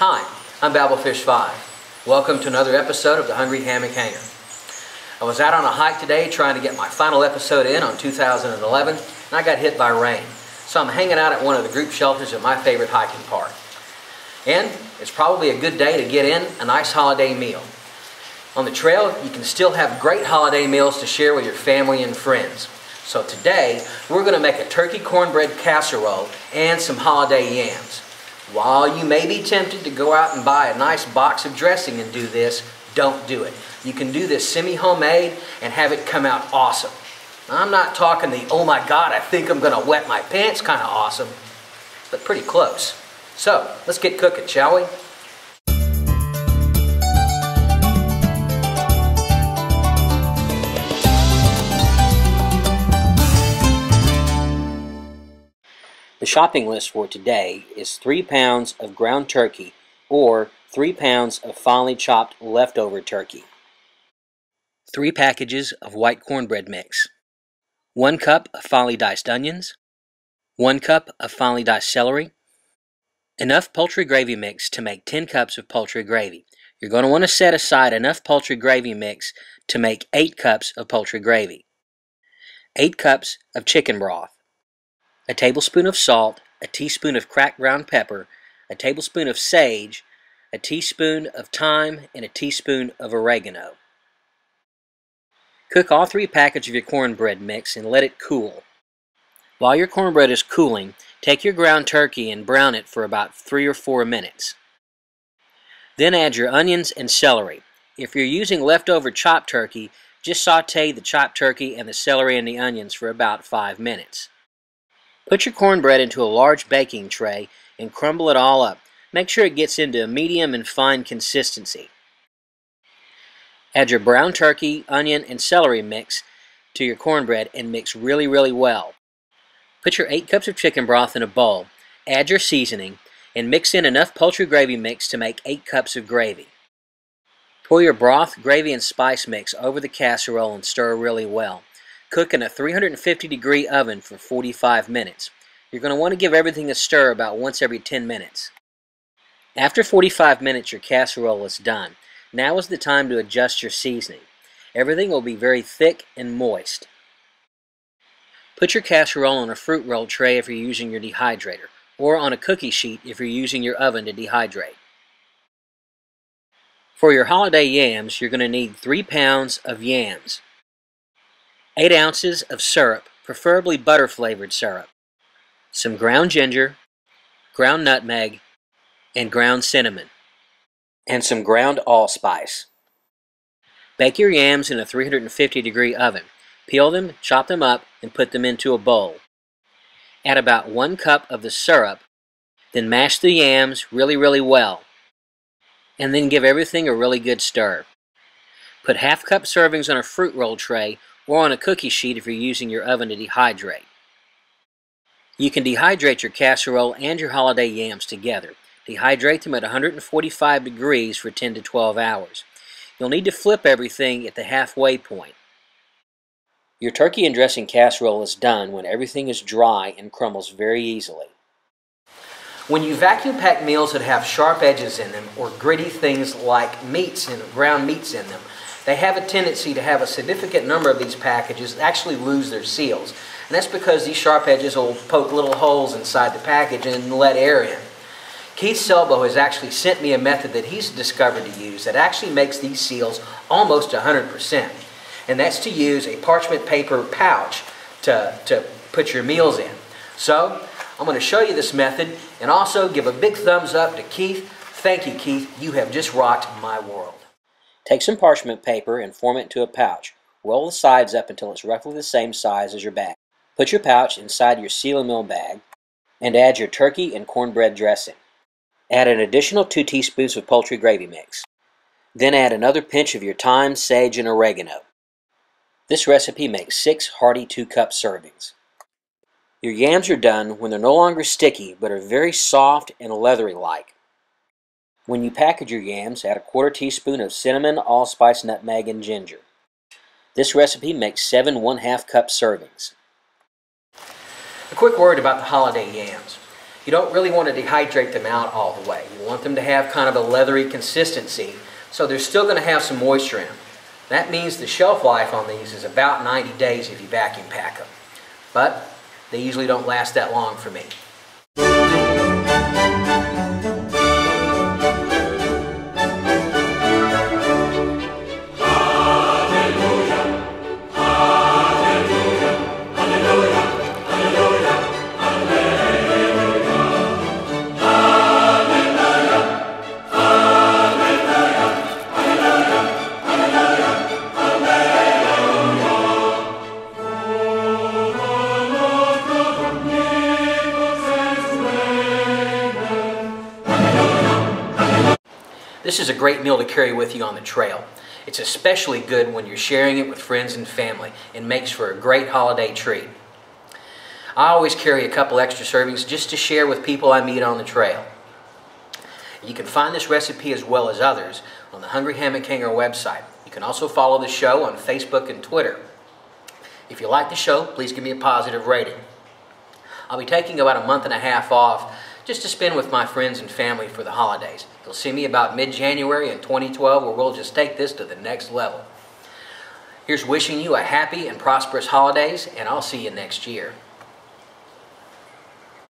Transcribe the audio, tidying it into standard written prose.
Hi, I'm Babblefish5. Welcome to another episode of the Hungry Hammock Hanger. I was out on a hike today trying to get my final episode in on 2011, and I got hit by rain. So I'm hanging out at one of the group shelters at my favorite hiking park. And it's probably a good day to get in a nice holiday meal. On the trail, you can still have great holiday meals to share with your family and friends. So today, we're going to make a turkey cornbread casserole and some holiday yams. While you may be tempted to go out and buy a nice box of dressing and do this, don't do it. You can do this semi-homemade and have it come out awesome. I'm not talking the, oh my God, I think I'm going to wet my pants kind of awesome, but pretty close. So, let's get cooking, shall we? The shopping list for today is 3 pounds of ground turkey or 3 pounds of finely chopped leftover turkey, 3 packages of white cornbread mix, 1 cup of finely diced onions, 1 cup of finely diced celery, enough poultry gravy mix to make 10 cups of poultry gravy. You're going to want to set aside enough poultry gravy mix to make 8 cups of poultry gravy, 8 cups of chicken broth, a tablespoon of salt, a teaspoon of cracked ground pepper, a tablespoon of sage, a teaspoon of thyme, and a teaspoon of oregano. Cook all 3 packages of your cornbread mix and let it cool. While your cornbread is cooling, take your ground turkey and brown it for about 3 or 4 minutes. Then add your onions and celery. If you're using leftover chopped turkey, just saute the chopped turkey and the celery and the onions for about 5 minutes. Put your cornbread into a large baking tray and crumble it all up. Make sure it gets into a medium and fine consistency. Add your brown turkey, onion, and celery mix to your cornbread and mix really well. Put your 8 cups of chicken broth in a bowl, add your seasoning, and mix in enough poultry gravy mix to make 8 cups of gravy. Pour your broth, gravy, and spice mix over the casserole and stir really well. Cook in a 350-degree oven for 45 minutes. You're going to want to give everything a stir about once every 10 minutes. After 45 minutes, your casserole is done. Now is the time to adjust your seasoning. Everything will be very thick and moist. Put your casserole on a fruit roll tray if you're using your dehydrator, or on a cookie sheet if you're using your oven to dehydrate. For your holiday yams, you're going to need 3 pounds of yams, 8 ounces of syrup, preferably butter-flavored syrup, some ground ginger, ground nutmeg, and ground cinnamon, and some ground allspice. Bake your yams in a 350-degree oven. Peel them, chop them up, and put them into a bowl. Add about 1 cup of the syrup, then mash the yams really well, and then give everything a really good stir. Put half-cup servings on a fruit roll tray or on a cookie sheet if you're using your oven to dehydrate. You can dehydrate your casserole and your holiday yams together. Dehydrate them at 145 degrees for 10 to 12 hours. You'll need to flip everything at the halfway point. Your turkey and dressing casserole is done when everything is dry and crumbles very easily. When you vacuum pack meals that have sharp edges in them or gritty things like meats and ground meats in them, they have a tendency to have a significant number of these packages actually lose their seals. And that's because these sharp edges will poke little holes inside the package and let air in. Keith Selbo has actually sent me a method that he's discovered to use that actually makes these seals almost 100%. And that's to use a parchment paper pouch to put your meals in. So, I'm going to show you this method and also give a big thumbs up to Keith. Thank you, Keith. You have just rocked my world. Take some parchment paper and form it into a pouch. Roll the sides up until it's roughly the same size as your bag. Put your pouch inside your seal meal bag and add your turkey and cornbread dressing. Add an additional 2 teaspoons of poultry gravy mix. Then add another pinch of your thyme, sage, and oregano. This recipe makes 6 hearty 2-cup servings. Your yams are done when they're no longer sticky but are very soft and leathery-like. When you package your yams, add a 1/4 teaspoon of cinnamon, allspice, nutmeg, and ginger. This recipe makes 7 1/2 cup servings. A quick word about the holiday yams. You don't really want to dehydrate them out all the way. You want them to have kind of a leathery consistency, so they're still going to have some moisture in them. That means the shelf life on these is about 90 days if you vacuum pack them. But they usually don't last that long for me. This is a great meal to carry with you on the trail. It's especially good when you're sharing it with friends and family and makes for a great holiday treat. I always carry a couple extra servings just to share with people I meet on the trail. You can find this recipe as well as others on the Hungry Hammock Hanger website. You can also follow the show on Facebook and Twitter. If you like the show, please give me a positive rating. I'll be taking about a month and a half off just to spend with my friends and family for the holidays. You'll see me about mid-January in 2012 where we'll just take this to the next level. Here's wishing you a happy and prosperous holidays, and I'll see you next year.